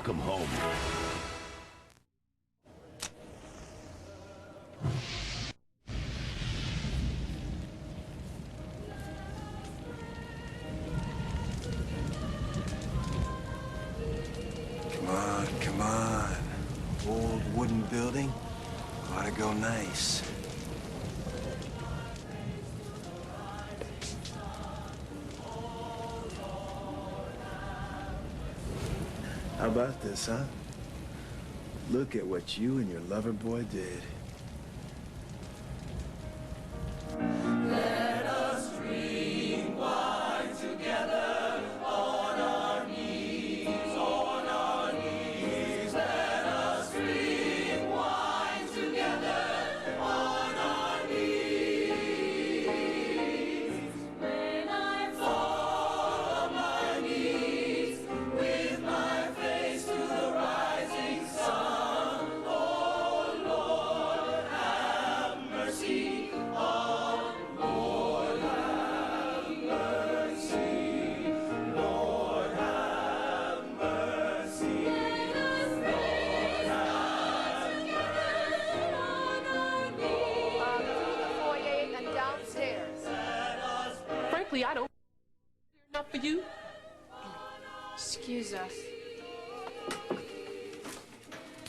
Welcome home. Come on. Old wooden building. Ought to go nice. How about this, huh? Look at what you and your lover boy did. Let us drink wine together on our knees, on our knees. Let us drink wine together on our knees. When I fall on my knees with my face to the rising sun, oh Lord, have mercy on Lord, have mercy. Lord, have mercy. Let us raise together on our knees. Through the foyer and downstairs. Frankly, I don't enough for you. Excuse us.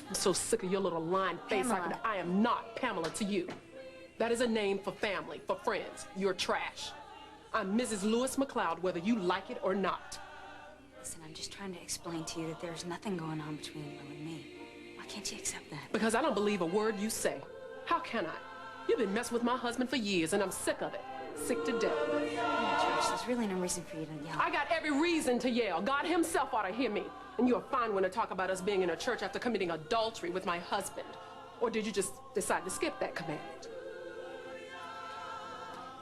I'm so sick of your little lying face. Pamela. I am not Pamela to you. That is a name for family, for friends. You're trash. I'm Mrs. Lewis McLeod, whether you like it or not. Listen, I'm just trying to explain to you that there's nothing going on between you and me. Why can't you accept that? Because I don't believe a word you say. How can I? You've been messing with my husband for years, and I'm sick of it. Sick to death. Yeah, George, there's really no reason for you to yell. I got every reason to yell. God himself ought to hear me. And you're a fine one to talk about us being in a church after committing adultery with my husband. Or did you just decide to skip that commandment?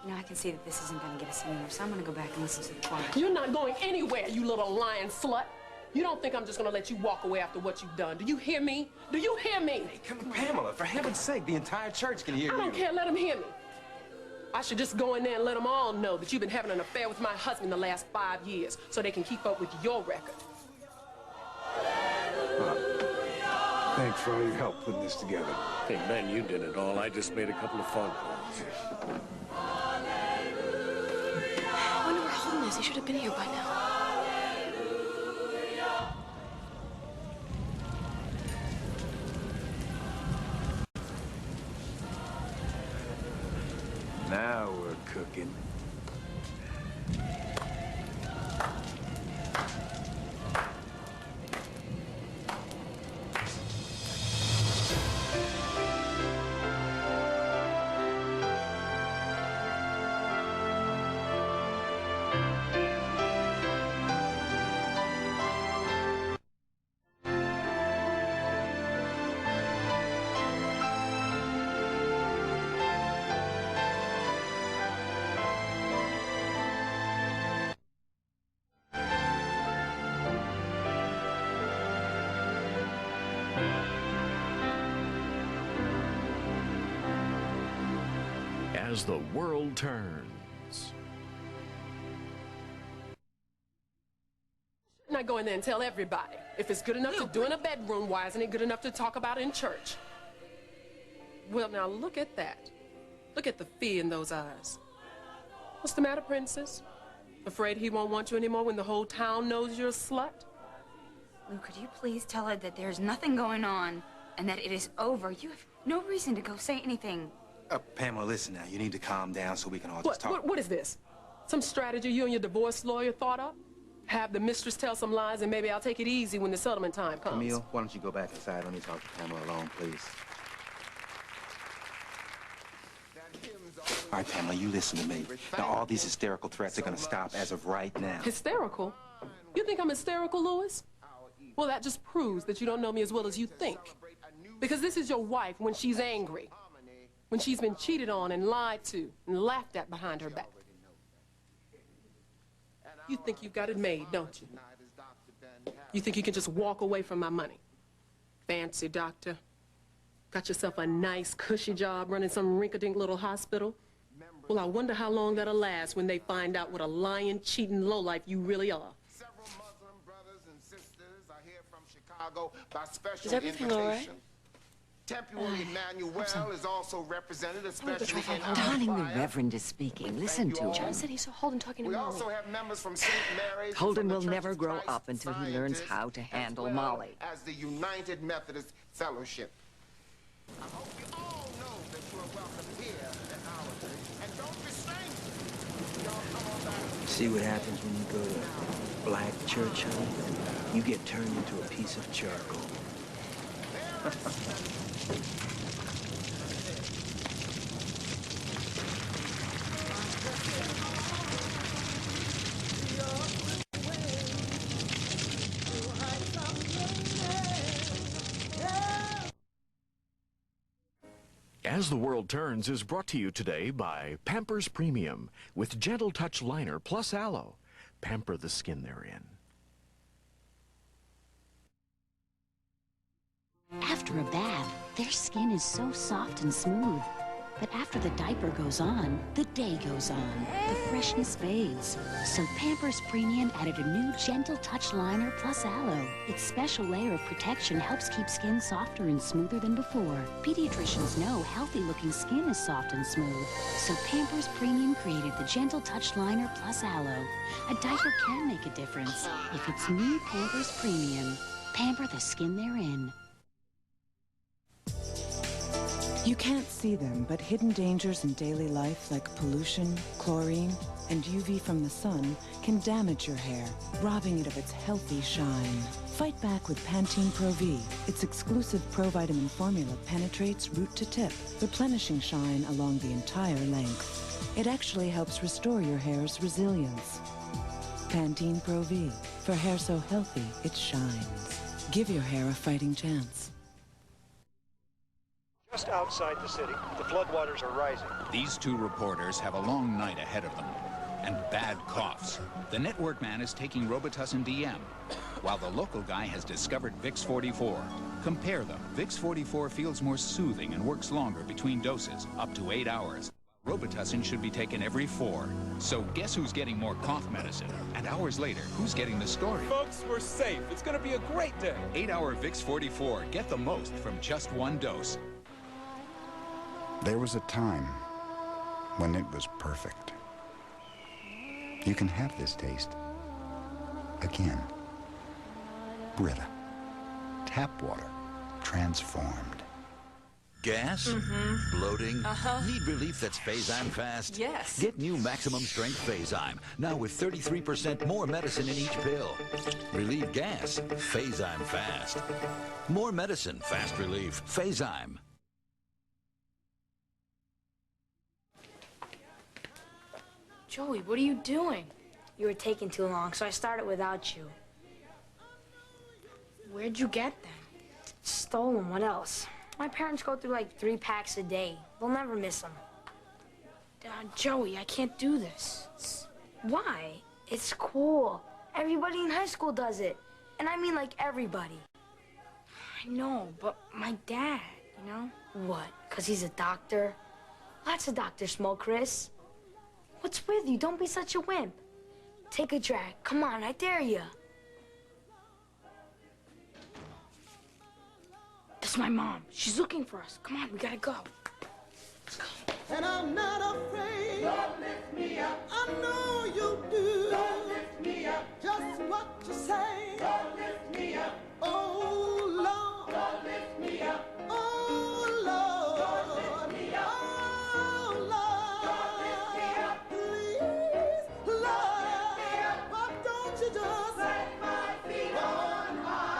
You know, I can see that this isn't going to get us anywhere, so I'm going to go back and listen to the choir. You're not going anywhere, you little lying slut. You don't think I'm just gonna let you walk away after what you've done. Do you hear me? Do you hear me? Hey, come on, Pamela, for heaven's sake, the entire church can hear you. I don't care, let them hear me. I should just go in there and let them all know that you've been having an affair with my husband the last 5 years so they can keep up with your record. Thanks for all your help putting this together. Hey, man, you did it all. I just made a couple of phone calls. I wonder where Holden is. He should have been here by now. Now we're cooking. As the world turns. Shouldn't I go in there and tell everybody? If it's good enough to do in a bedroom, why isn't it good enough to talk about in church? Well, now look at that. Look at the fear in those eyes. What's the matter, princess? Afraid he won't want you anymore when the whole town knows you're a slut? Lou, could you please tell her that there's nothing going on and that it is over? You have no reason to go say anything. Pamela, listen now. You need to calm down so we can all just talk. What is this? Some strategy you and your divorce lawyer thought up? Have the mistress tell some lies and maybe I'll take it easy when the settlement time comes. Camille, why don't you go back inside? Let me talk to Pamela alone, please. All right, Pamela, you listen to me. Now, all these hysterical threats are going to stop as of right now. Hysterical? You think I'm hysterical, Louis? Well, that just proves that you don't know me as well as you think. Because this is your wife when she's angry. When she's been cheated on and lied to and laughed at behind her back. You think you've got it made, don't you? You think you can just walk away from my money? Fancy doctor. Got yourself a nice, cushy job running some rink-a-dink little hospital? Well, I wonder how long that'll last when they find out what a lying, cheating lowlife you really are. Several Muslim brothers and sisters are here from Chicago. Chicago by special Is everything all right? invitation. Temple Emmanuel is also represented, especially in our Darling, the choir. Reverend is speaking. Listen to John him. said he saw Holden talking to We Molly. also have members from St. Mary's. Holden from the will Church never of grow Christ up until he learns Scientists, how to handle as well Molly. as the United Methodist Fellowship. I hope you all know that you are welcome here at our church. And don't be strangers. Y'all come on back. See what happens when you go to black church, honey? You get turned into a piece of charcoal. As the World Turns is brought to you today by Pampers Premium with Gentle Touch Liner plus Aloe. Pamper the skin therein. After a bath, their skin is so soft and smooth. But after the diaper goes on, the day goes on. The freshness fades. So Pampers Premium added a new Gentle Touch Liner plus Aloe. Its special layer of protection helps keep skin softer and smoother than before. Pediatricians know healthy-looking skin is soft and smooth. So Pampers Premium created the Gentle Touch Liner plus Aloe. A diaper can make a difference if it's new Pampers Premium. Pamper the skin therein. You can't see them, but hidden dangers in daily life like pollution, chlorine, and UV from the sun can damage your hair, robbing it of its healthy shine. Fight back with Pantene Pro V. Its exclusive provitamin formula penetrates root to tip, replenishing shine along the entire length. It actually helps restore your hair's resilience. Pantene Pro V. For hair so healthy, it shines. Give your hair a fighting chance. Just outside the city, the floodwaters are rising. These two reporters have a long night ahead of them, and bad coughs. The network man is taking Robitussin DM, while the local guy has discovered Vicks 44. Compare them. Vicks 44 feels more soothing and works longer between doses, up to 8 hours. Robitussin should be taken every 4. So guess who's getting more cough medicine? And hours later, who's getting the story? Folks, we're safe. It's gonna be a great day. 8-hour Vicks 44. Get the most from just 1 dose. There was a time when it was perfect. You can have this taste again. Brita. Tap water. Transformed. Gas? Mm-hmm. Bloating? Need relief that's Phase-Ime fast? Yes. Get new maximum strength Phase-Ime, now with 33% more medicine in each pill. Relieve gas, Phase-Ime fast. More medicine, fast relief, Phase-Ime. Joey, what are you doing? You were taking too long, so I started without you. Where'd you get them? Stole them. What else? My parents go through like 3 packs a day. They'll never miss them. Joey, I can't do this. Why? It's cool. Everybody in high school does it. And I mean like everybody. I know, but my dad, you know? What? 'Cause he's a doctor? Lots of doctors smoke, Chris. What's with you? Don't be such a wimp. Take a drag. Come on, I dare you. That's my mom. She's looking for us. Come on, we gotta go. Let's go. And I'm not afraid. Lord, lift me up. I know you do. Lord, lift me up. Just what you say. Lord, lift me up. Oh, Lord. Lord, lift me up. Oh, Lord. Lord, lift me up. Oh, Lord. Lord, lift me up. Please, Lord. Lift me up. Why don't you just set my feet on high?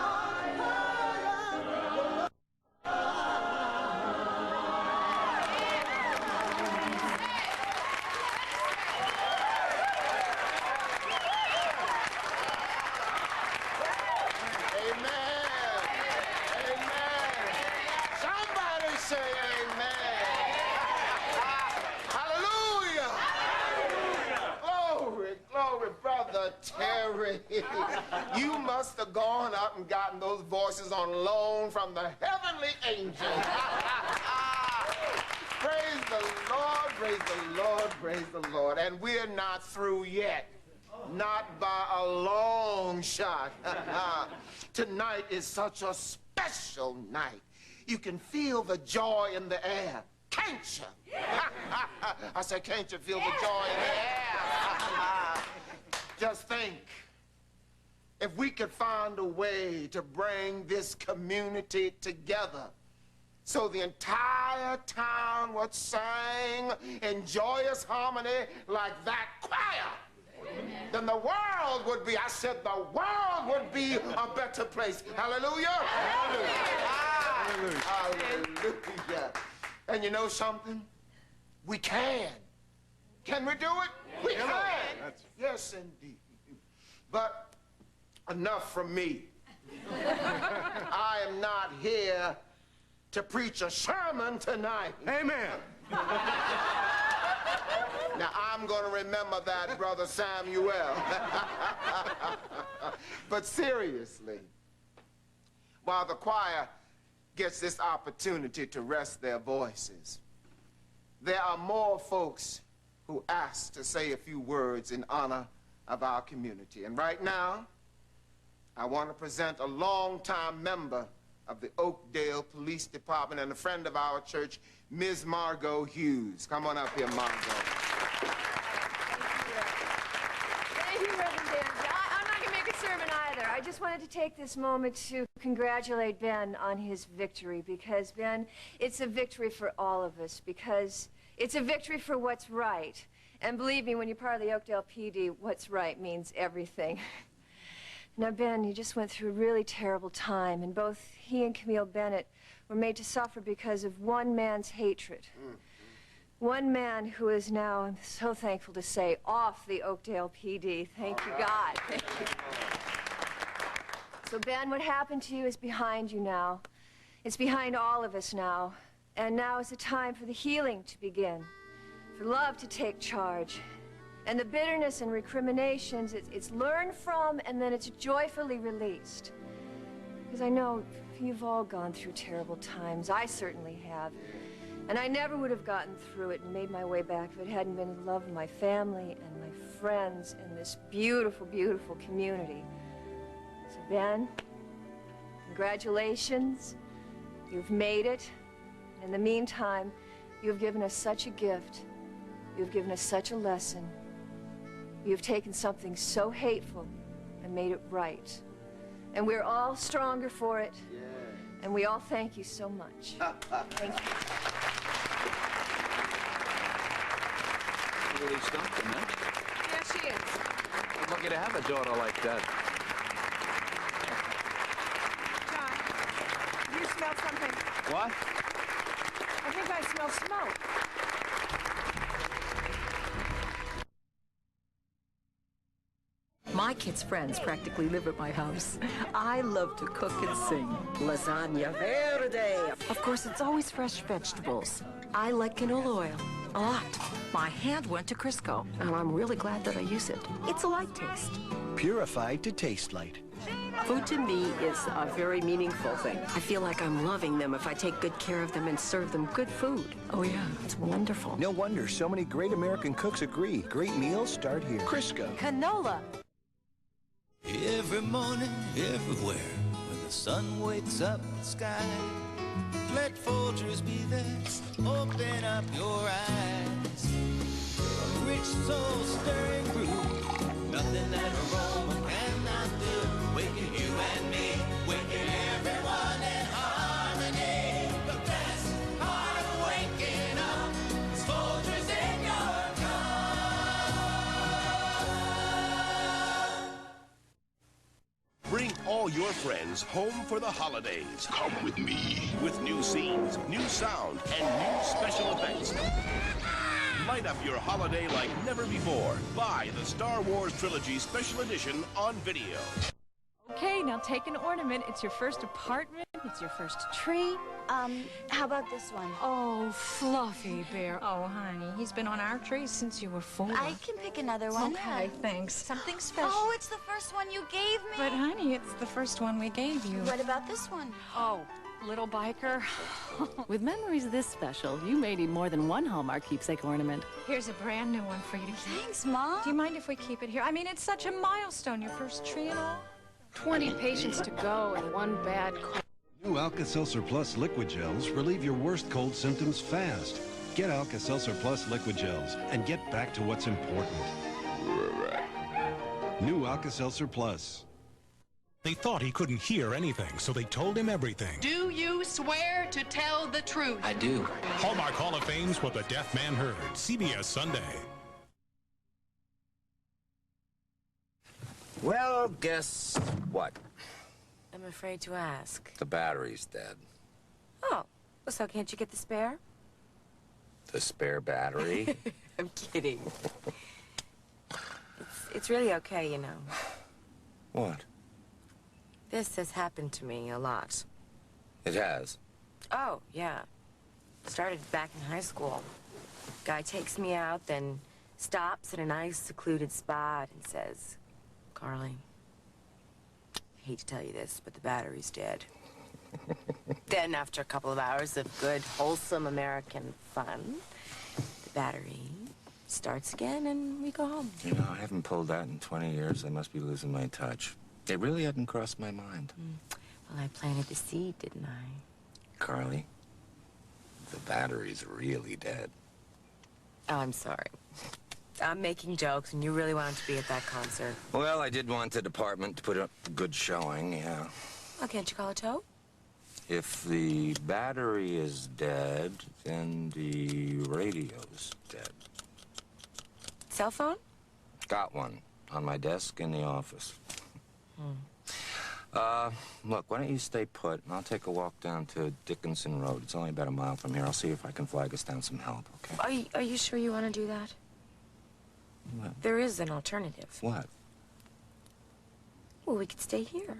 Terry, you must have gone up and gotten those voices on loan from the heavenly angels. Praise the Lord, praise the Lord, praise the Lord. And we're not through yet. Not by a long shot. Tonight is such a special night. You can feel the joy in the air, can't you? I said, can't you feel the joy in the air? Just think, if we could find a way to bring this community together so the entire town would sing in joyous harmony like that choir, then the world would be, I said, the world would be a better place. Hallelujah? Hallelujah. Hallelujah. And you know something? We can. Can we do it? We can. Yes, indeed. But enough from me. I am not here to preach a sermon tonight. Amen. Now, I'm going to remember that, Brother Samuel. But seriously, while the choir gets this opportunity to rest their voices, there are more folks who ask to say a few words in honor of our community. And right now, I want to present a longtime member of the Oakdale Police Department and a friend of our church, Ms. Margot Hughes. Come on up here, Margot. Thank you, Reverend Dan. I'm not going to make a sermon either. I just wanted to take this moment to congratulate Ben on his victory, because, Ben, it's a victory for all of us, because it's a victory for what's right. And believe me, when you're part of the Oakdale PD, what's right means everything. Now, Ben, you just went through a really terrible time, and both he and Camille Bennett were made to suffer because of one man's hatred. One man who is now, I'm so thankful to say, off the Oakdale PD. Thank you, God. Thank you. So, Ben, what happened to you is behind you now. It's behind all of us now. And now is the time for the healing to begin, for love to take charge. And the bitterness and recriminations, it's learned from, and then it's joyfully released. Because I know you've all gone through terrible times. I certainly have. And I never would have gotten through it and made my way back if it hadn't been the love of my family and my friends and this beautiful, beautiful community. So, Ben, congratulations. You've made it. In the meantime, you've given us such a gift. You've given us such a lesson. You've taken something so hateful and made it right. And we're all stronger for it. Yeah. And we all thank you so much. Thank you. You really stumped him, huh? Yeah, she is. I'm lucky to have a daughter like that. John, you smell something? What? I think I smell smoke. My kids' friends practically live at my house. I love to cook and sing. Lasagna verde. Of course, it's always fresh vegetables. I like canola oil a lot. My hand went to Crisco, and I'm really glad that I use it. It's a light taste. Purified to taste light. Food to me is a very meaningful thing. I feel like I'm loving them if I take good care of them and serve them good food. Oh yeah, it's wonderful. No wonder so many great American cooks agree. Great meals start here. Crisco. Canola. Every morning, everywhere, when the sun wakes up the sky, let Folgers be there, open up your eyes. A rich soul stirring brew, nothing that aroma cannot do. Waking you and me, waking everyone in harmony. The best part of waking up is Folgers in your cup. Bring all your friends home for the holidays. Come with me. With new scenes, new sound, and new special effects. Light up your holiday like never before. Buy the Star Wars Trilogy Special Edition on video. Okay, now take an ornament. It's your first apartment. It's your first tree. How about this one? Oh, Fluffy Bear. Oh, honey, he's been on our tree since you were 4. I can pick another one. Okay, thanks. Something special. Oh, it's the first one you gave me. But, honey, it's the first one we gave you. What about this one? Oh, little biker. With memories this special, you may need more than one Hallmark keepsake ornament. Here's a brand new one for you to keep. Thanks, Mom. Do you mind if we keep it here? I mean, it's such a milestone, your first tree and all. 20 patients to go and one bad cold. New Alka-Seltzer Plus liquid gels relieve your worst cold symptoms fast. Get Alka-Seltzer Plus liquid gels and get back to what's important. New Alka-Seltzer Plus. They thought he couldn't hear anything, so they told him everything. Do you swear to tell the truth? I do. Hallmark Hall of Fame's What the Deaf Man Heard, CBS Sunday. Well, guess what? I'm afraid to ask. The battery's dead. Oh, so can't you get the spare? The spare battery? I'm kidding. It's really okay, you know. What? This has happened to me a lot. It has? Oh, yeah. Started back in high school. Guy takes me out, then stops at a nice secluded spot and says, "Carly, I hate to tell you this, but the battery's dead." Then, after a couple of hours of good, wholesome American fun, the battery starts again and we go home. You know, I haven't pulled that in 20 years. I must be losing my touch. It really hadn't crossed my mind. Well, I planted the seed, didn't I? Carly, the battery's really dead. Oh, I'm sorry. I'm making jokes, and you really wanted to be at that concert. Well, I did want the department to put up a good showing, yeah. Well, can't you call a tow? If the battery is dead, then the radio's dead. Cell phone? Got one on my desk in the office. Look, why don't you stay put, and I'll take a walk down to Dickinson Road. It's only about a mile from here. I'll see if I can flag us down some help, okay? Are you sure you want to do that? What? There is an alternative. What? Well, we could stay here.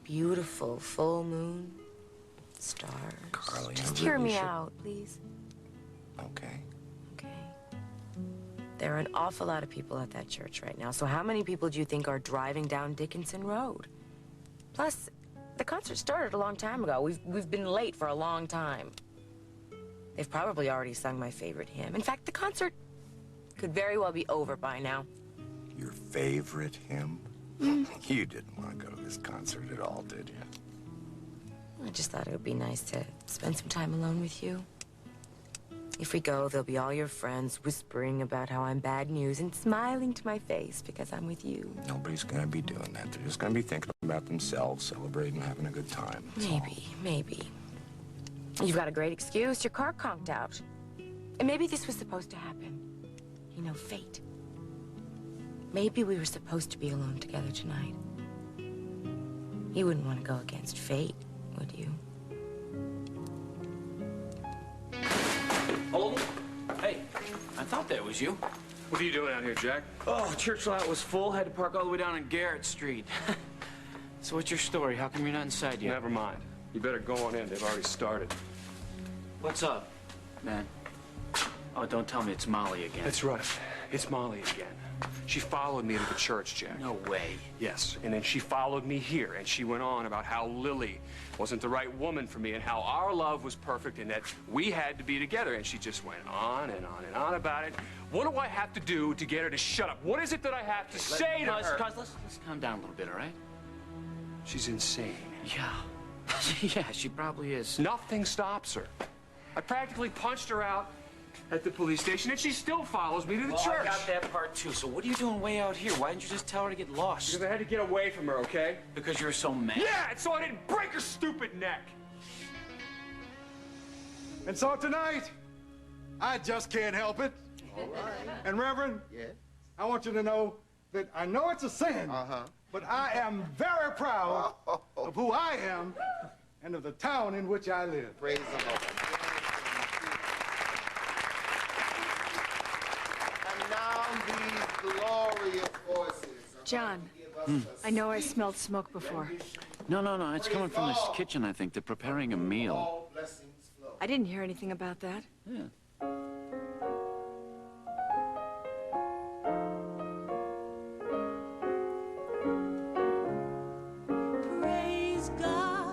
Beautiful full moon, stars. Carly, Just I hear really me should- out, please. Okay. There are an awful lot of people at that church right now, so how many people do you think are driving down Dickinson Road? Plus, the concert started a long time ago. We've been late for a long time. They've probably already sung my favorite hymn. In fact, the concert could very well be over by now. Your favorite hymn? You didn't want to go to this concert at all, did you? I just thought it would be nice to spend some time alone with you. If we go, there'll be all your friends whispering about how I'm bad news and smiling to my face because I'm with you. Nobody's gonna be doing that. They're just gonna be thinking about themselves, celebrating, having a good time. That's all. Maybe. You've got a great excuse. Your car conked out. And maybe this was supposed to happen. You know, fate. Maybe we were supposed to be alone together tonight. You wouldn't want to go against fate, would you? Holden? Hey, I thought that was you. What are you doing out here, Jack? Oh, church lot was full. Had to park all the way down on Garrett Street. So what's your story? How come you're not inside yet? Never mind. You better go on in. They've already started. What's up, man? Oh, don't tell me it's Molly again. That's right. It's Molly again. She followed me to the church, Jack. No way. Yes, and then she followed me here, and she went on about how Lily wasn't the right woman for me and how our love was perfect and that we had to be together. And she just went on and on and on about it. What do I have to do to get her to shut up? What is it that I have to say to her? Let's calm down a little bit, all right? She's insane. Yeah. Yeah, she probably is. Nothing stops her. I practically punched her out at the police station, and she still follows me to the church. I got that part, too. So what are you doing way out here? Why didn't you just tell her to get lost? Because I had to get away from her, okay? Because you were so mad? Yeah, and so I didn't break her stupid neck. And so tonight, I just can't help it. All right. And Reverend, Yes? I want you to know that I know it's a sin, but I am very proud of who I am and of the town in which I live. Praise the Lord. And now these glorious voices. John, I know I smelled smoke before. No. It's coming from this kitchen, I think. They're preparing a meal. I didn't hear anything about that. Yeah. Praise God.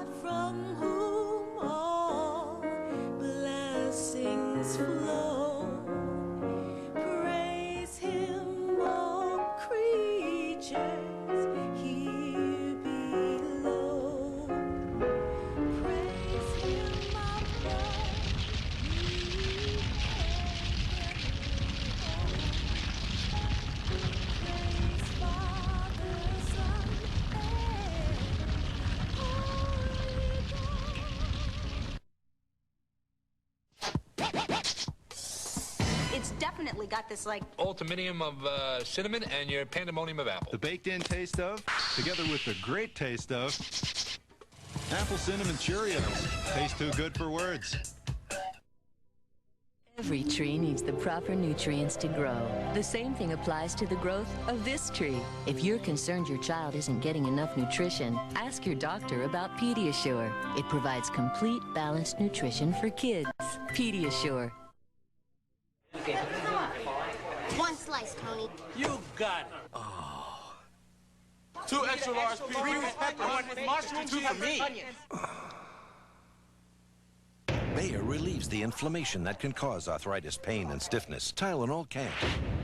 got this, like... Ultimatum of cinnamon and your pandemonium of apple. The baked-in taste of, together with the great taste of, apple cinnamon Cheerios. Taste too good for words. Every tree needs the proper nutrients to grow. The same thing applies to the growth of this tree. If you're concerned your child isn't getting enough nutrition, ask your doctor about Pediasure. It provides complete, balanced nutrition for kids. Pediasure. One slice, Tony. You got it. Oh. 2 extra large pepperoni, one with mushrooms, 2 for me. Bayer relieves the inflammation that can cause arthritis, pain, and stiffness. Tylenol can't.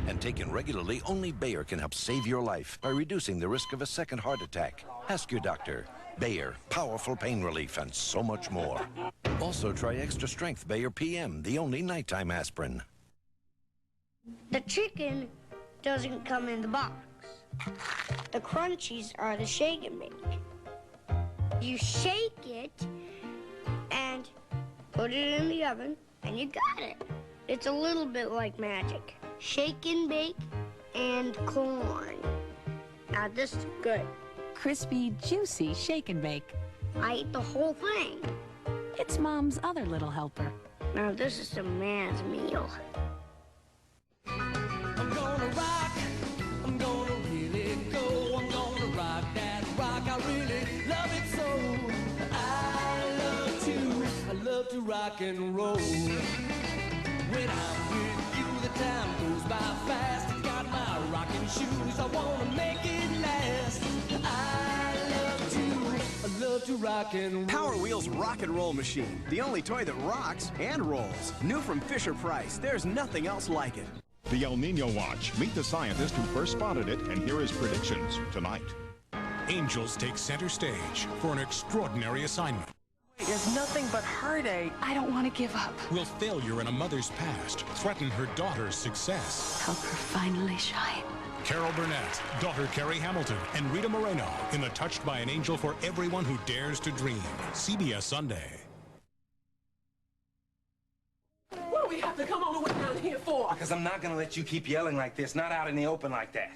And taken regularly, only Bayer can help save your life by reducing the risk of a second heart attack. Ask your doctor. Bayer, powerful pain relief, and so much more. Also try extra strength Bayer PM, the only nighttime aspirin. The chicken doesn't come in the box. The crunchies are the shake and bake. You shake it and put it in the oven, and you got it. It's a little bit like magic. Shake and bake and corn. Now this is good. Crispy, juicy shake and bake. I ate the whole thing. It's Mom's other little helper. Now this is a man's meal. I'm gonna rock. I'm gonna really go. I'm gonna rock that rock. I really love it so. I love to rock and roll. When I'm with you, the time goes by fast. Got my rocking shoes, I wanna make it last. I love to rock and roll. Power Wheels Rock and Roll Machine, the only toy that rocks and rolls. New from Fisher-Price, there's nothing else like it. The El Nino Watch. Meet the scientist who first spotted it, and here are his predictions tonight. Angels take center stage for an extraordinary assignment. There's nothing but heartache. I don't want to give up. Will failure in a mother's past threaten her daughter's success? Help her finally shine. Carol Burnett, daughter Carrie Hamilton, and Rita Moreno in the Touched by an Angel for Everyone Who Dares to Dream. CBS Sunday. What do we have to come all the way down here for? Because I'm not going to let you keep yelling like this, not out in the open like that.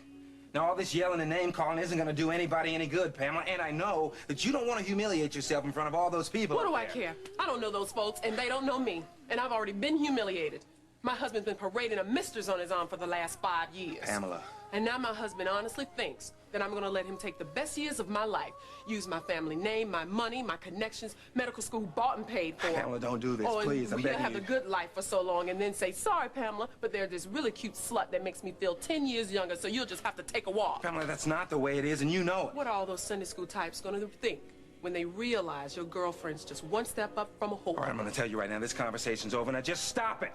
Now, all this yelling and name-calling isn't going to do anybody any good, Pamela, and I know that you don't want to humiliate yourself in front of all those people. What do I care? I don't know those folks, and they don't know me. And I've already been humiliated. My husband's been parading a mistress on his arm for the last 5 years. Pamela. And now my husband honestly thinks that I'm going to let him take the best years of my life, use my family name, my money, my connections, medical school bought and paid for. Pamela, don't do this, please. I'm begging you. We'll have the good life for so long and then say, sorry, Pamela, but there's this really cute slut that makes me feel 10 years younger, so you'll just have to take a walk. Pamela, that's not the way it is, and you know it. What are all those Sunday school types going to think when they realize your girlfriend's just one step up from a whore? All right, I'm going to tell you right now, this conversation's over. Now just stop it.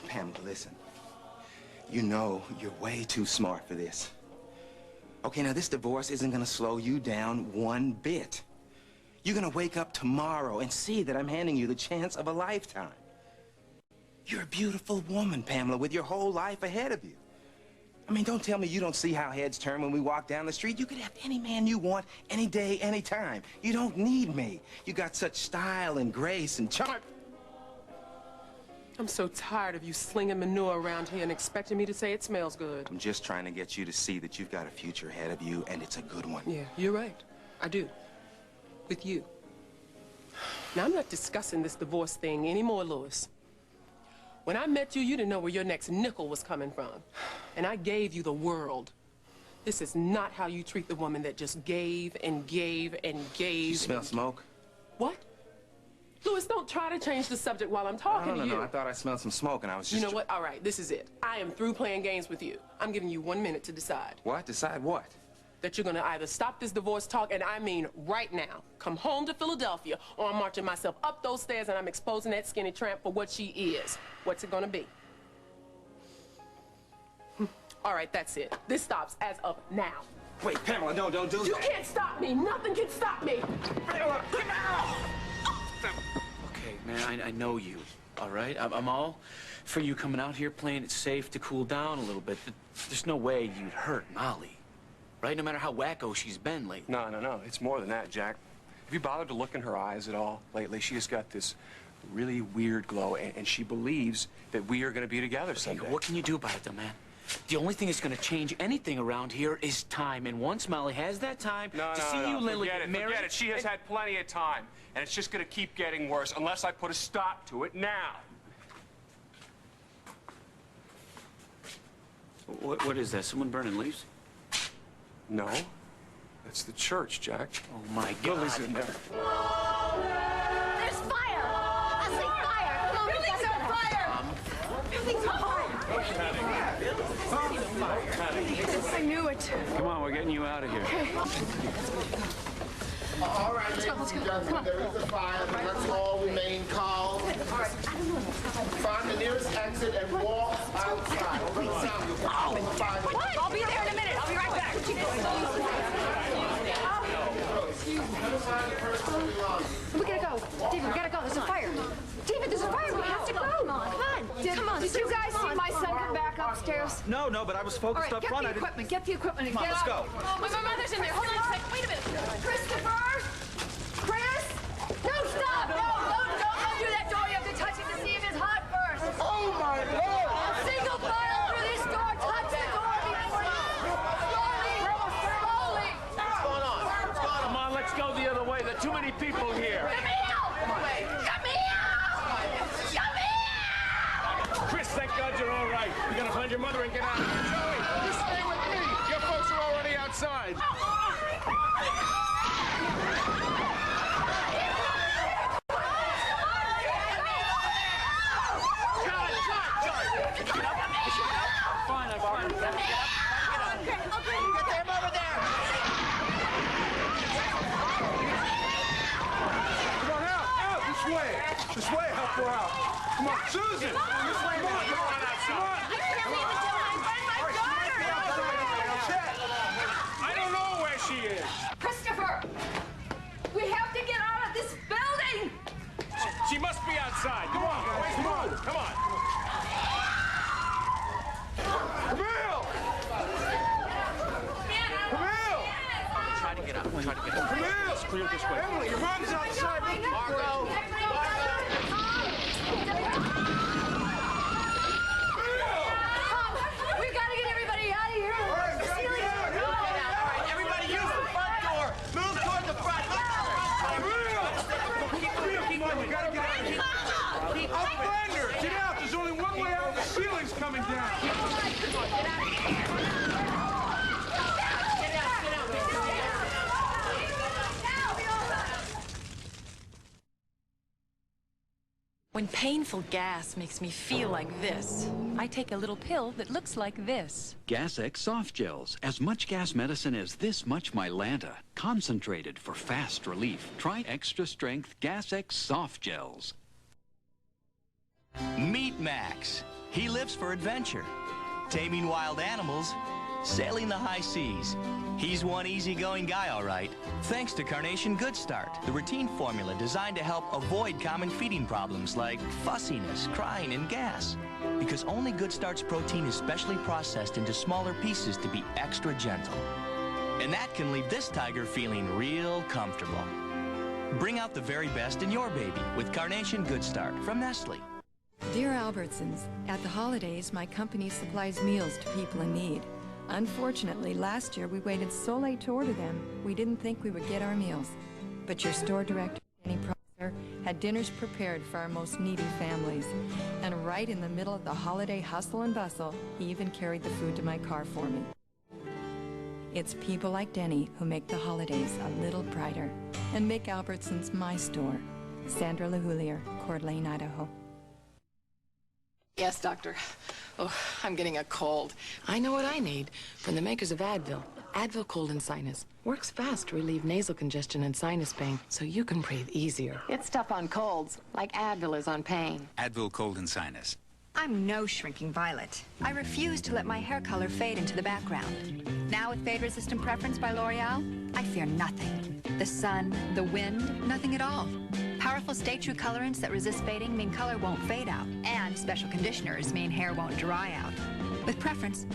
Pamela, listen. You know you're way too smart for this. Okay, now this divorce isn't gonna slow you down one bit. You're gonna wake up tomorrow and see that I'm handing you the chance of a lifetime. You're a beautiful woman, Pamela, with your whole life ahead of you. I mean, don't tell me you don't see how heads turn when we walk down the street. You could have any man you want, any day, any time. You don't need me. You got such style and grace and charm. I'm so tired of you slinging manure around here and expecting me to say it smells good. I'm just trying to get you to see that you've got a future ahead of you, and it's a good one. Yeah, you're right. I do. With you. Now, I'm not discussing this divorce thing anymore, Louis. When I met you, you didn't know where your next nickel was coming from. And I gave you the world. This is not how you treat the woman that just gave and gave and gave. You smell smoke? What? Louis, don't try to change the subject while I'm talking to you. No, I thought I smelled some smoke and I was just... You know what? All right, this is it. I am through playing games with you. I'm giving you 1 minute to decide. What? Decide what? That you're gonna either stop this divorce talk, and I mean right now, come home to Philadelphia, or I'm marching myself up those stairs and I'm exposing that skinny tramp for what she is. What's it gonna be? All right, that's it. This stops as of now. Wait, Pamela, no, don't do that. You can't stop me. Nothing can stop me. Pamela, get out! Okay, man, I know you, all right? I'm all for you coming out here playing it safe to cool down a little bit. But there's no way you'd hurt Molly, right? No matter how wacko she's been lately. No. It's more than that, Jack. Have you bothered to look in her eyes at all lately? She has got this really weird glow, and she believes that we are going to be together someday. What can you do about it, though, man? The only thing that's going to change anything around here is time. And once Molly has that time to see you, Lily, Forget it. She has had plenty of time, and it's just going to keep getting worse unless I put a stop to it now. What is that? Someone burning leaves? No. That's the church, Jack. Oh, my God. Lily's in there. There's fire! I see fire! Come on, Billy's on fire! Billy's on fire! I knew it. Come on, we're getting you out of here. All right, ladies and gentlemen, there is a fire, but let's all remain calm. Find the nearest exit and walk outside. What? I'll be there in a minute. I'll be right back. We gotta go. David, we gotta go. There's a fire. David, there's a fire. We have to go. Come on. Come on. Did you guys see my son come back upstairs? No, but I was focused up front. Get the equipment and Come on, get let's out. go. Oh, my mother's in there. Hold on a second. Wait a minute. Christopher? Chris? No, stop. No, don't do that door. You have to touch it to see if it's hot first. Oh, my Lord. Single file through this door. Touch the door before you. Slowly. What's going on? Come on, let's go the other way. There are too many people here. Come here. Chris, thank God you're all right. You're going to find your mother and get out of here. Joey, you stay with me. Your folks are already outside. This way, help her out. Come on, Susan! This way, come on, outside. I don't know where she is. Christopher, we have to get out of this building. She must be outside. Come on, guys, move. Come on. Camille! Camille! Try to get up. Camille! Clear this way. Emily, your mom's outside. Margot! We gotta get everybody out of here. Everybody use the front door. Move toward the front. Keep on, you gotta get out of here. Outlander, get out. There's only one way out. The ceiling's coming down. When painful gas makes me feel like this, I take a little pill that looks like this. Gas X Soft Gels. As much gas medicine as this much Mylanta. Concentrated for fast relief. Try extra strength Gas X Soft Gels. Meet Max. He lives for adventure. Taming wild animals, sailing the high seas. He's one easygoing guy, all right. Thanks to Carnation Good Start, the routine formula designed to help avoid common feeding problems like fussiness, crying, and gas. Because only Good Start's protein is specially processed into smaller pieces to be extra gentle. And that can leave this tiger feeling real comfortable. Bring out the very best in your baby with Carnation Good Start from Nestle. Dear Albertsons, at the holidays, my company supplies meals to people in need. Unfortunately, last year we waited so late to order them, we didn't think we would get our meals. But your store director, Jenny Prosser, had dinners prepared for our most needy families. And right in the middle of the holiday hustle and bustle, he even carried the food to my car for me. It's people like Denny who make the holidays a little brighter and make Albertsons my store. Sandra LaHoulier, Coeur d'Alene, Idaho. Yes, doctor. Oh, I'm getting a cold. I know what I need. From the makers of Advil. Advil Cold and Sinus. Works fast to relieve nasal congestion and sinus pain, so you can breathe easier. It's tough on colds, like Advil is on pain. Advil Cold and Sinus. I'm no shrinking violet. I refuse to let my hair color fade into the background. Now with Fade Resistant Preference by L'Oreal, I fear nothing. The sun, the wind, nothing at all. Powerful Stay True colorants that resist fading mean color won't fade out. And special conditioners mean hair won't dry out. With Preference,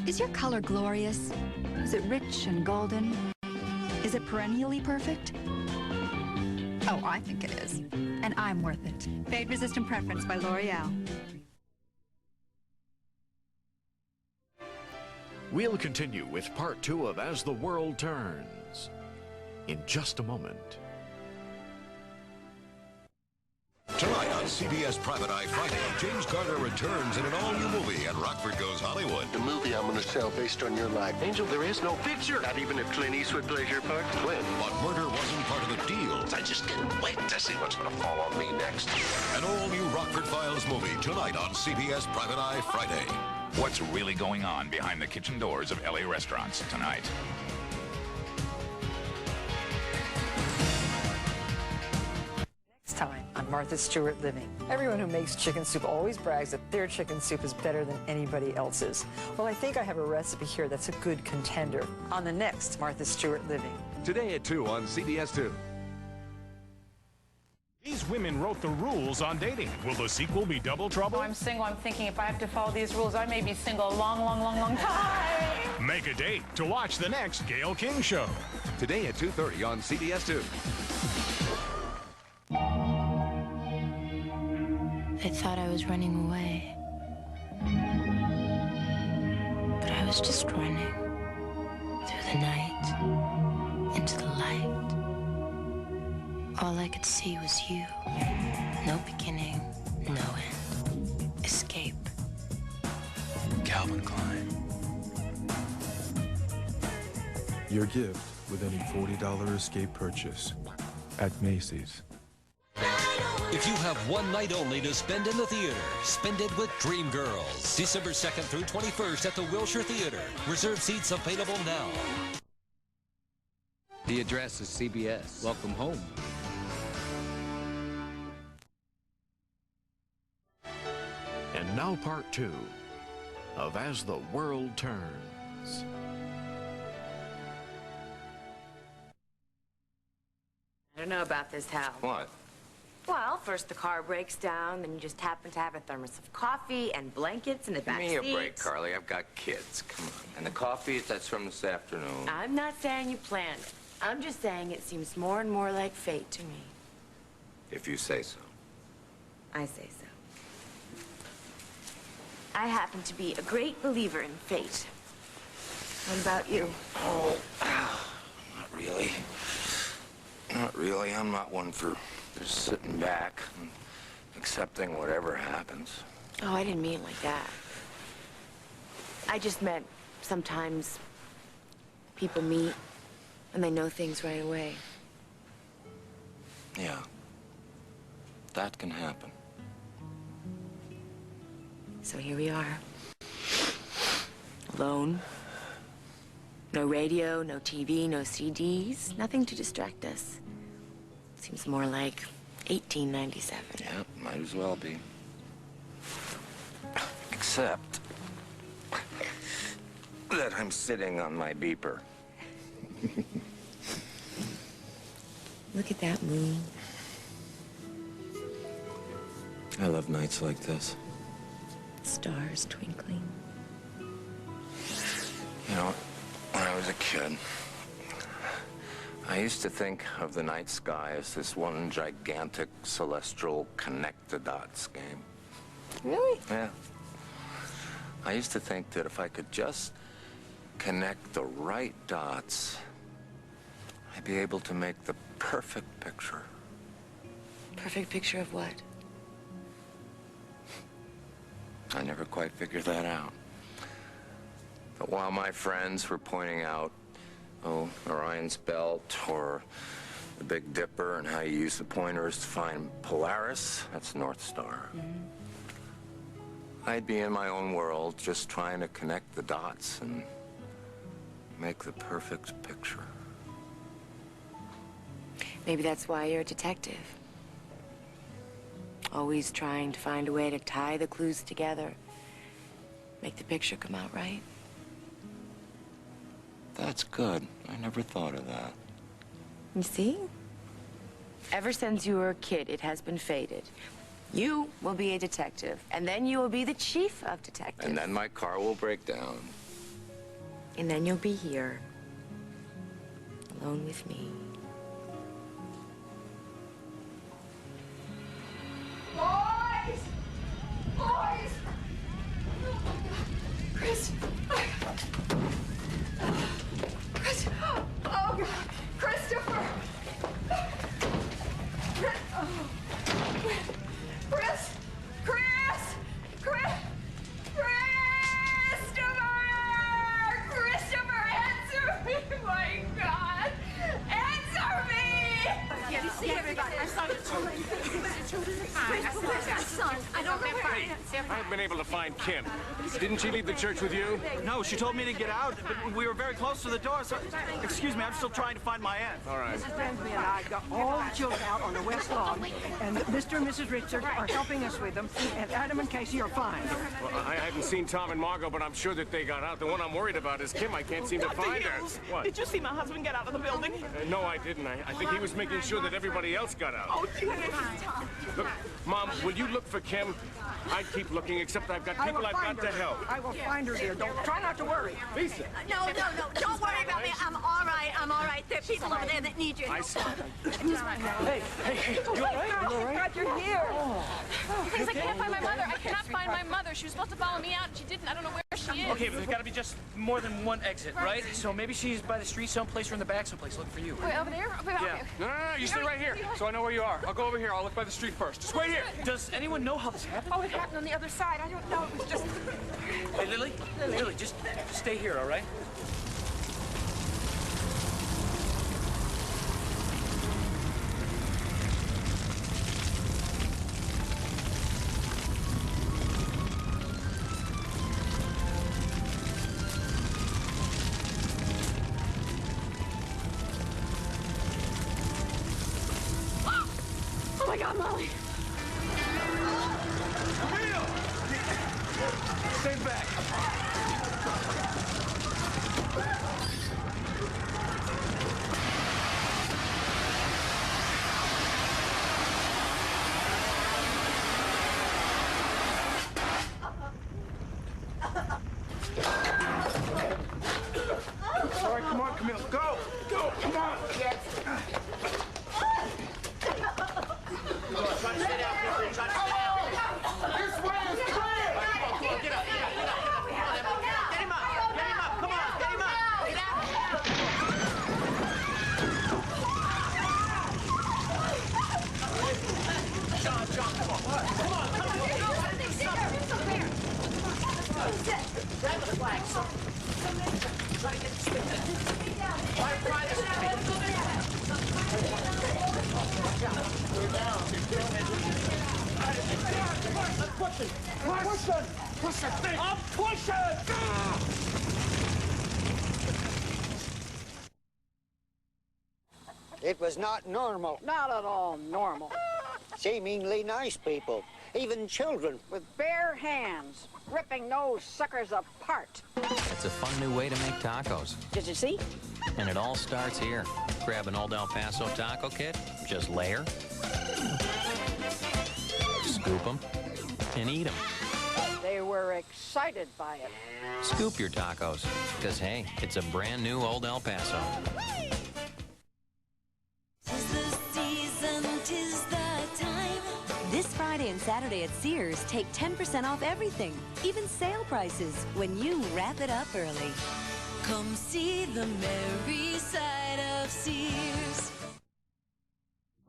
is your color glorious? Is it rich and golden? Is it perennially perfect? Oh, I think it is. And I'm worth it. Fade-resistant preference by L'Oreal. We'll continue with part 2 of As the World Turns in just a moment. Tonight on CBS Private Eye Friday, James Garner returns in an all-new movie at Rockford Goes Hollywood. The movie I'm going to sell based on your life. Angel, there is no picture. Not even a Clint Eastwood pleasure park. Clint. But murder wasn't part of the deal. I just can't wait to see what's going to fall on me next. An all-new Rockford Files movie tonight on CBS Private Eye Friday. What's really going on behind the kitchen doors of LA restaurants tonight? Next time on Martha Stewart Living. Everyone who makes chicken soup always brags that their chicken soup is better than anybody else's. Well, I think I have a recipe here that's a good contender on the next Martha Stewart Living. Today at 2 on CBS 2. These women wrote the rules on dating. Will the sequel be double trouble? I'm single. I'm thinking if I have to follow these rules, I may be single a long, long, long, long time. Make a date to watch the next Gayle King Show. Today at 2:30 on CBS 2. I thought I was running away. But I was just running through the night, into the light. All I could see was you. No beginning, no end. Escape. Calvin Klein. Your gift with any $40 escape purchase at Macy's. If you have one night only to spend in the theater, spend it with Dreamgirls. December 2nd through 21st at the Wilshire Theater. Reserve seats available now. The address is CBS. Welcome home. And now part 2 of As the World Turns. I don't know about this house. What? Well, first the car breaks down, then you just happen to have a thermos of coffee and blankets in the back Give me a seat. break, Carly. I've got kids. Come on. And the coffee, that's from this afternoon. I'm not saying you planned it. I'm just saying it seems more and more like fate to me. If you say so. I say so. I happen to be a great believer in fate. What about you? Oh, not really. Not really. I'm not one for just sitting back and accepting whatever happens. Oh, I didn't mean it like that. I just meant sometimes people meet and they know things right away. Yeah. That can happen. So here we are. Alone. No radio, no TV, no CDs. Nothing to distract us. Seems more like 1897. Yeah, might as well be. Except that I'm sitting on my beeper. Look at that moon. I love nights like this. Stars twinkling. You know, when I was a kid, I used to think of the night sky as this one gigantic celestial connect-the-dots game. Really? Yeah. I used to think that if I could just connect the right dots, I'd be able to make the perfect picture. Perfect picture of what? I never quite figured that out. But while my friends were pointing out, oh, Orion's Belt or the Big Dipper and how you use the pointers to find Polaris, that's North Star. I'd be in my own world just trying to connect the dots and make the perfect picture. Maybe that's why you're a detective. Always trying to find a way to tie the clues together. Make the picture come out right. That's good. I never thought of that. You see? Ever since you were a kid, it has been fated. You will be a detective, and then you will be the chief of detectives. And then my car will break down. And then you'll be here, alone with me. Chris! Chris! Oh, God! Christopher! Chris! Oh. Chris! Chris! Chris! Christopher! Christopher, answer me! My God! Answer me! Yeah, you see everybody. I saw you children. Son, I don't know where he is. I haven't been able to find Kim. Didn't she leave the church with you? No, she told me to get out, but we were very close to the door, so... Excuse me, I'm still trying to find my aunt. All right. Mrs. Bransby and I got all the children out on the west lawn, and Mr. and Mrs. Richard are helping us with them, and Adam and Casey are fine. Well, I haven't seen Tom and Margot, but I'm sure that they got out. The one I'm worried about is Kim. I can't seem to find her. What? Did you see my husband get out of the building? No, I didn't. I think he was making sure that everybody else got out. Oh, dear. Look, Mom, will you look for Kim? I'd keep looking, except I've got people I've got to help. I will find her, dear. Try not to worry. Lisa. No. Don't worry about me. I'm all right. There are people over there that need you. I see. Hey, you all right? You all right? God, you're here. Please, I can't find my mother. I cannot find my mother. She was supposed to follow me out, and she didn't. I don't know where she is. Okay, but there's got to be just more than one exit, right? So maybe she's by the street someplace or in the back someplace. Look for you. Wait, over there? Yeah. No, you stay right here, so I know where you are. I'll go over here. I'll look by the street first. Just wait here. Does anyone know how this happened? Oh, it happened on the other side. I don't know. It was just... Hey, Lily, just stay here, all right? Oh, my God, Molly. Stay back. All right, come on, Camille. Go, come on. Yes. Try to stay down, Chris. Try to stay down. This way is clear. Get up. Get him up. Come on, get him up. Get out. John, come on. Come on. Grab the flag. Try to get the stick down. Try this. We're down. Push it. I'm pushing. It was not normal. Not at all normal. Seemingly nice people. Even children. With bare hands, ripping those suckers apart. It's a fun new way to make tacos. Did you see? And it all starts here. Grab an old El Paso taco kit, just layer, scoop them, and eat them. They were excited by it. Scoop your tacos, because hey, it's a brand new old El Paso. This Friday and Saturday at Sears, take 10% off everything, even sale prices, when you wrap it up early. Come see the merry side of Sears.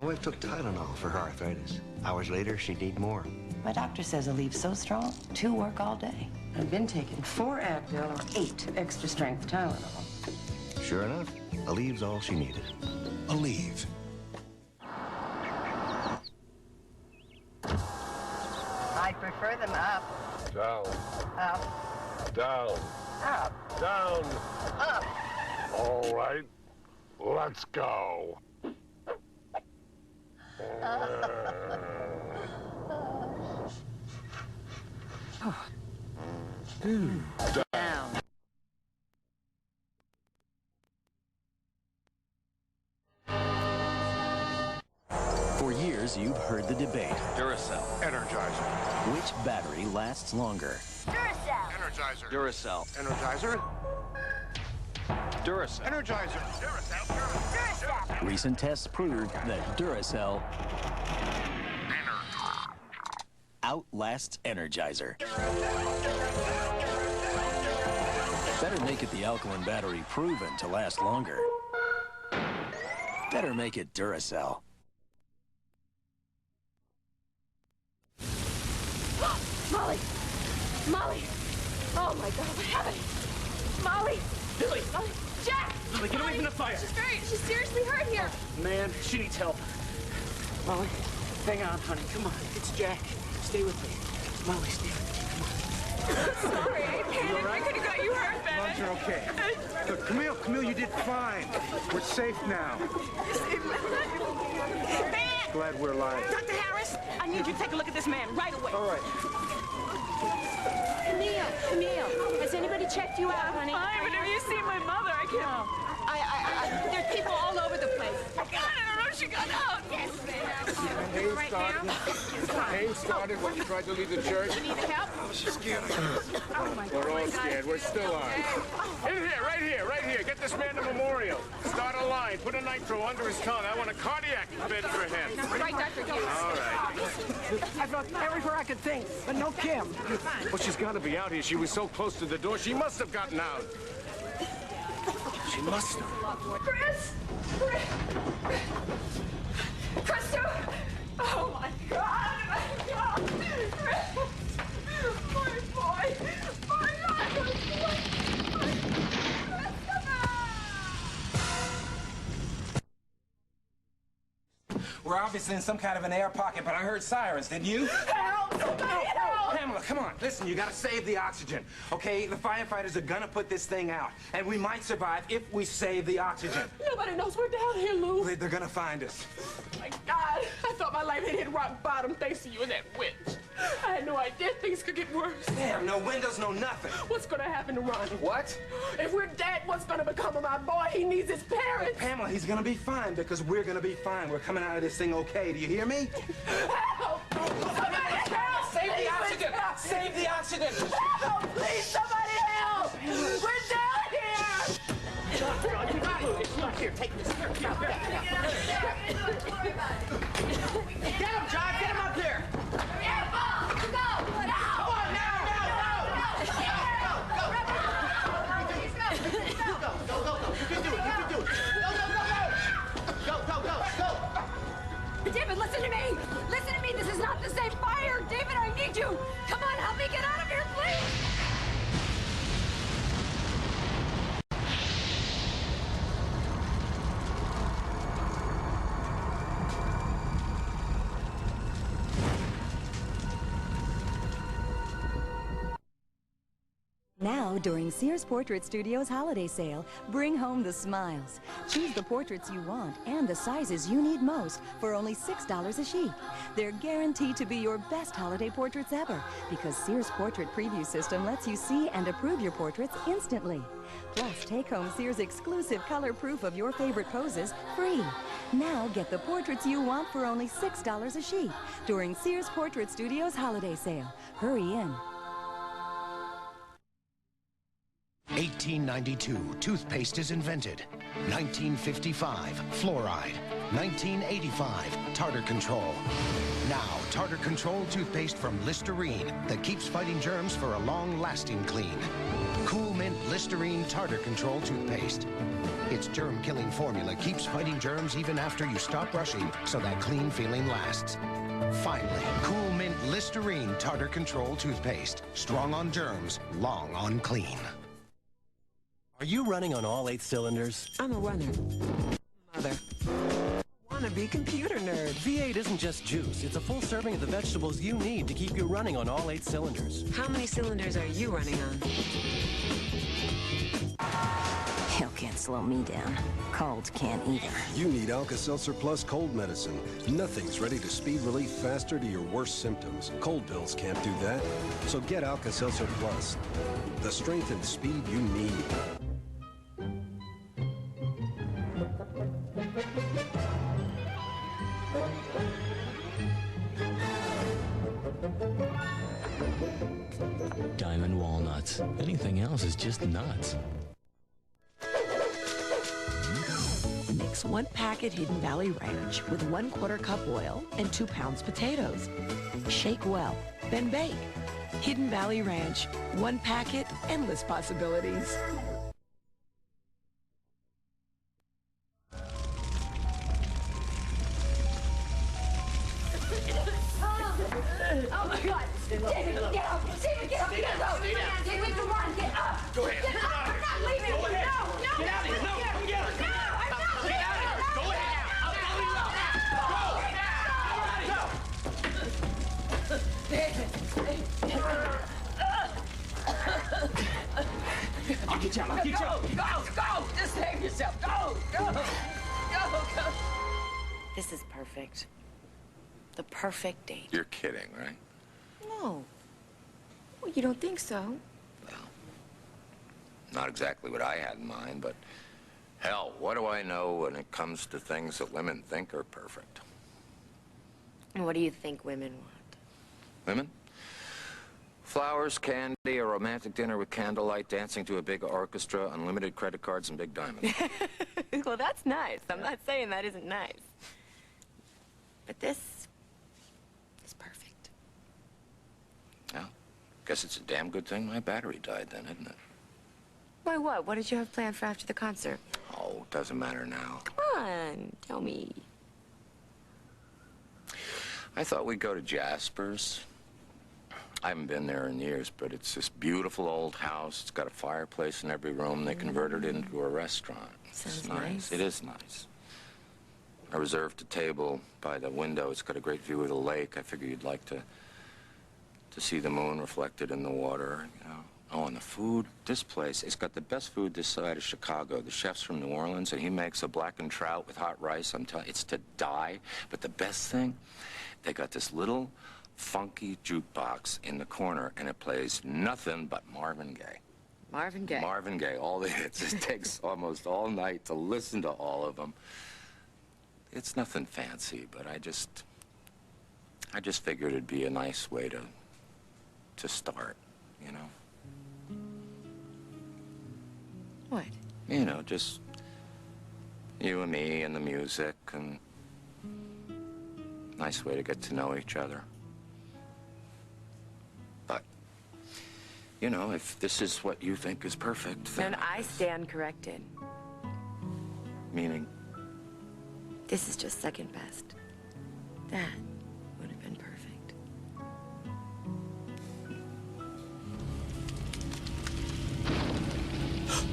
My wife took Tylenol for her arthritis. Hours later, she'd need more. My doctor says Aleve so strong, 2 work all day. I've been taking 4 Advil or 8 extra strength Tylenol. Sure enough, Aleve's all she needed. Aleve. I prefer them up. Down. Up. Down. Up. Down. Up. All right. Let's go. Down. For years, you've heard the debate. Duracell. Energizer. Which battery lasts longer? Duracell. Energizer. Duracell. Energizer. Duracell. Energizer. Duracell. Recent tests proved that Duracell outlasts Energizer. Better make it the alkaline battery proven to last longer. Better make it Duracell. Molly! Molly! Oh my God, what happened? Molly! Billy! Molly! Jack! Lily, get away from the fire! She's seriously hurt here. Man, she needs help. Molly, hang on, honey. Come on. It's Jack. Stay with me. Molly, stay with me. Come on. Sorry, I panicked. I could have got you hurt, Ben. Moms are okay. Look, Camille, you did fine. We're safe now. Ben! Glad we're alive. Dr. Harris, I need you to take a look at this man right away. All right. Camille, has anybody checked you out, honey? But have you seen my mother? I can't. There's people all over the place. I don't know if she got out. Yes, Pain started when you tried to leave the church. You need help? She's scared. Oh my God. We're all scared. We're still on. In here, right here. Get this man a memorial. Start a line. Put a nitro under his tongue. I want a cardiac bed for him. Right, Dr. Hughes. All right. I've looked everywhere I could think, but no Kim. Well, she's got to be out here. She was so close to the door. She must have gotten out. She must have. Chris! Krista! Oh my God! Chris! My boy! My God! We're obviously in some kind of an air pocket, but I heard sirens, didn't you? Help! Somebody help! Pamela, come on. Listen, you gotta save the oxygen, okay? The firefighters are gonna put this thing out, and we might survive if we save the oxygen. Nobody knows we're down here, Lou. They're gonna find us. My God, I thought my life had hit rock bottom thanks to you and that witch. I had no idea things could get worse. Damn, no windows, no nothing. What's gonna happen to Ronnie? What? If we're dead, what's gonna become of my boy? He needs his parents. Pamela, he's gonna be fine because we're gonna be fine. We're coming out of this thing okay. Do you hear me? Help! Somebody help! Save the Please, oxygen! help. Save the oxygen! Help! Please, somebody help! We're down here! Here, take this. Here. Get him, John! Get him up here! David, listen to me! Listen to me! This is not the same fire! David, I need you! Come on, help me get out of here, please! Now, during Sears Portrait Studios holiday sale, bring home the smiles. Choose the portraits you want and the sizes you need most for only $6 a sheet. They're guaranteed to be your best holiday portraits ever because Sears Portrait Preview System lets you see and approve your portraits instantly. Plus, take home Sears exclusive color proof of your favorite poses free. Now get the portraits you want for only $6 a sheet during Sears Portrait Studios holiday sale. Hurry in. 1892, toothpaste is invented. 1955, fluoride. 1985, tartar control. Now, tartar control toothpaste from Listerine that keeps fighting germs for a long-lasting clean. Cool Mint Listerine Tartar Control toothpaste. Its germ-killing formula keeps fighting germs even after you stop brushing, so that clean feeling lasts. Finally, Cool Mint Listerine Tartar Control toothpaste. Strong on germs, long on clean. Are you running on all 8 cylinders? I'm a runner. Mother. Wannabe computer nerd. V8 isn't just juice. It's a full serving of the vegetables you need to keep you running on all 8 cylinders. How many cylinders are you running on? Hell can't slow me down. Colds can't either. You need Alka-Seltzer Plus cold medicine. Nothing's ready to speed relief faster to your worst symptoms. Cold pills can't do that. So get Alka-Seltzer Plus. The strength and speed you need. Diamond walnuts. Anything else is just nuts. Mix 1 packet Hidden Valley Ranch with 1/4 cup oil and 2 pounds potatoes. Shake well, then bake. Hidden Valley Ranch. One packet, endless possibilities. Oh my God! David, get up! David, get up! Get up! David, come on! Get up! Go ahead. Get up! I'm not leaving! Go ahead. No! Get out of here. No, come get her. No! I'm not leaving! Get out of here. Go ahead. I'll tell you out. I'll get you out. I'll get you out. Go! Just save yourself. Go! This is perfect. The perfect date. You're kidding, right? No. Well, you don't think so? Not exactly what I had in mind, but hell, what do I know when it comes to things that women think are perfect? What do you think women want? Women? Flowers, candy, a romantic dinner with candlelight, dancing to a big orchestra, unlimited credit cards, and big diamonds. Well, that's nice. I'm not saying that isn't nice. But this is perfect. Yeah. Guess it's a damn good thing my battery died then, isn't it? Why, what? What did you have planned for after the concert? Oh, doesn't matter now. Come on, tell me. I thought we'd go to Jasper's. I haven't been there in years, but it's this beautiful old house. It's got a fireplace in every room. They converted it into a restaurant. Sounds It's nice. It is nice. I reserved a table by the window. It's got a great view of the lake. I figure you'd like to see the moon reflected in the water, you know. Oh, and the food. This place, it's got the best food this side of Chicago. The chef's from New Orleans, and he makes a blackened trout with hot rice. I'm telling you, it's to die. But the best thing, they got this little funky jukebox in the corner, and it plays nothing but Marvin Gaye. Marvin Gaye. Marvin Gaye, all the hits. It takes almost all night to listen to all of them. It's nothing fancy, but I just figured it'd be a nice way to start, you know? What? You know, just you and me and the music, and nice way to get to know each other. But, you know, if this is what you think is perfect, then Then I stand corrected. meaning, This is just second best. That would have been perfect.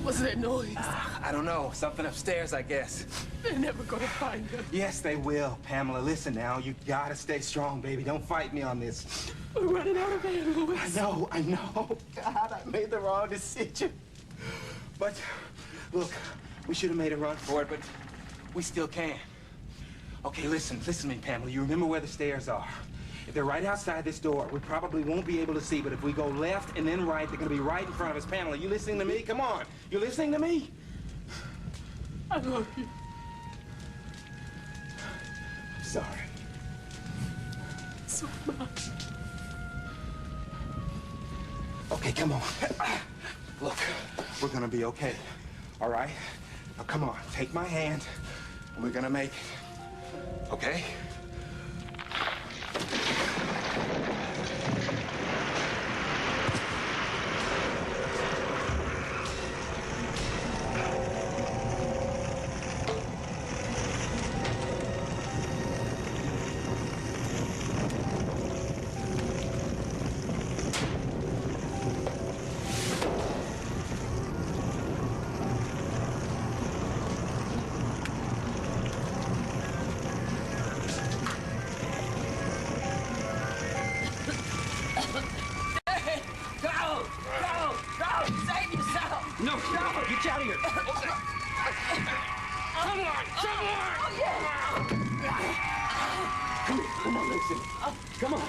What's that noise? I don't know. Something upstairs, I guess. They're never gonna find us. Yes, they will. Pamela, listen now. You gotta stay strong, baby. Don't fight me on this. We're running out of air, Louis. I know. God, I made the wrong decision. But, look, we should have made a run for it, but we still can. Okay, listen to me, Pamela. You remember where the stairs are. If they're right outside this door, we probably won't be able to see, but if we go left and then right, they're gonna be right in front of us. Pamela, you listening to me? Come on. You listening to me? I love you. I'm sorry. So much. Okay, come on. Look, we're gonna be okay. All right? Now, come on. Take my hand, and we're gonna make it. Okay? Save yourself! No, stop! Get you out of here! Come on! Oh, yeah! Come on, listen. Come on.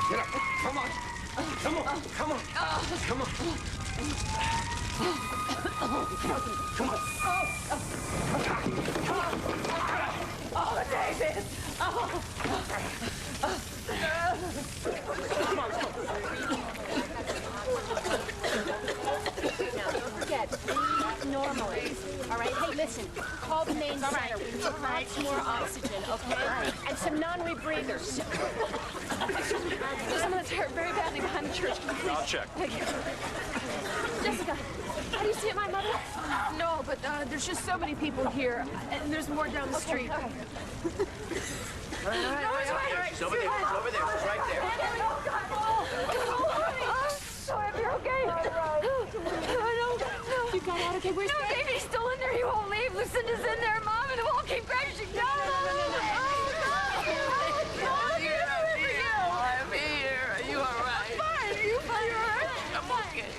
Get up. Come on. Come on. Come on. Come on. Come on. Oh, David! Oh! Now, don't forget, please, normally. All right? Hey, listen. Call the main center. We need lots more oxygen, okay? And some non-rebreathers. There's someone that's hurt very badly behind the church. I'll check. Thank you. Jessica, have you seen my mother? No, but there's just so many people here, and there's more down the street. Okay. All right. She's over there. She's over there. She's right there. So if you're okay. You got out okay? Where's Davey's still in there. He won't leave. Lucinda's in there, Mom, and it won't keep crashing down. I'm here. Are you all right? I'm fine. Are you fine? I'm okay.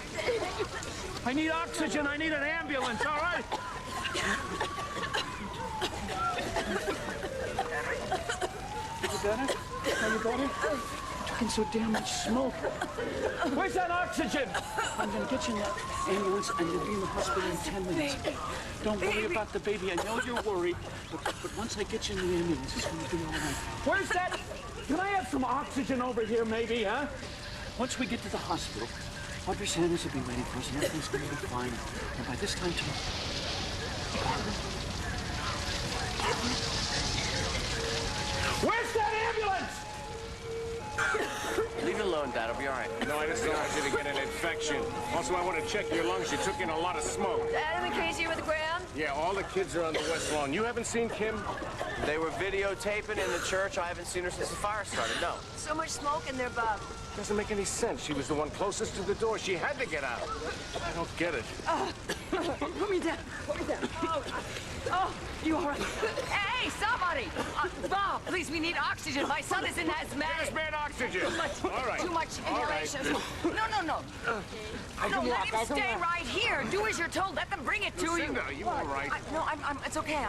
I need oxygen. I need an ambulance, all right? You better? Are you better? Talking so damn much smoke. Where's that oxygen? I'm gonna get you in that ambulance and you'll be in the hospital in 10 minutes. Don't worry about the baby. I know you're worried, but once I get you in the ambulance, it's gonna be all right. Where's that? Can I have some oxygen over here, maybe, huh? Once we get to the hospital, Audrey Sanders will be waiting for us and everything's gonna be fine. And by this time tomorrow, where's that ambulance? Leave it alone, Dad. It'll be all right. No, I just don't want you to get an infection. Also, I want to check your lungs. You took in a lot of smoke. Adam and Casey with the gram? Yeah, all the kids are on the West Lawn. You haven't seen Kim? They were videotaping in the church. I haven't seen her since the fire started. No. So much smoke in there, Bob. Doesn't make any sense. She was the one closest to the door. She had to get out. I don't get it. Put me down. Put me down. Oh, you all right? Hey, somebody! Bob, please, we need oxygen. My son is in asthmatic. Give this man oxygen. All right. Too much All right. inhalation. No. No, let him stay right here. Do as you're told. Let them bring it to you. Lucinda, are you all right? It's okay.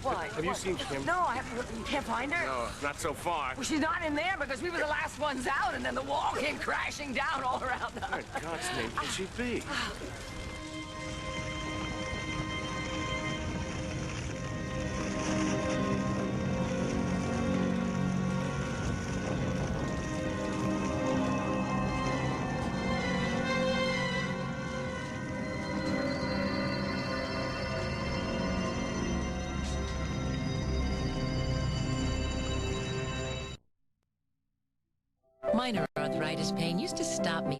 What? Have you seen Kim? No, I haven't. You can't find her? No, not so far. Well, she's not in there because we were the last ones out, and then the wall came crashing down all around us. Where in God's name could she be? Minor arthritis pain used to stop me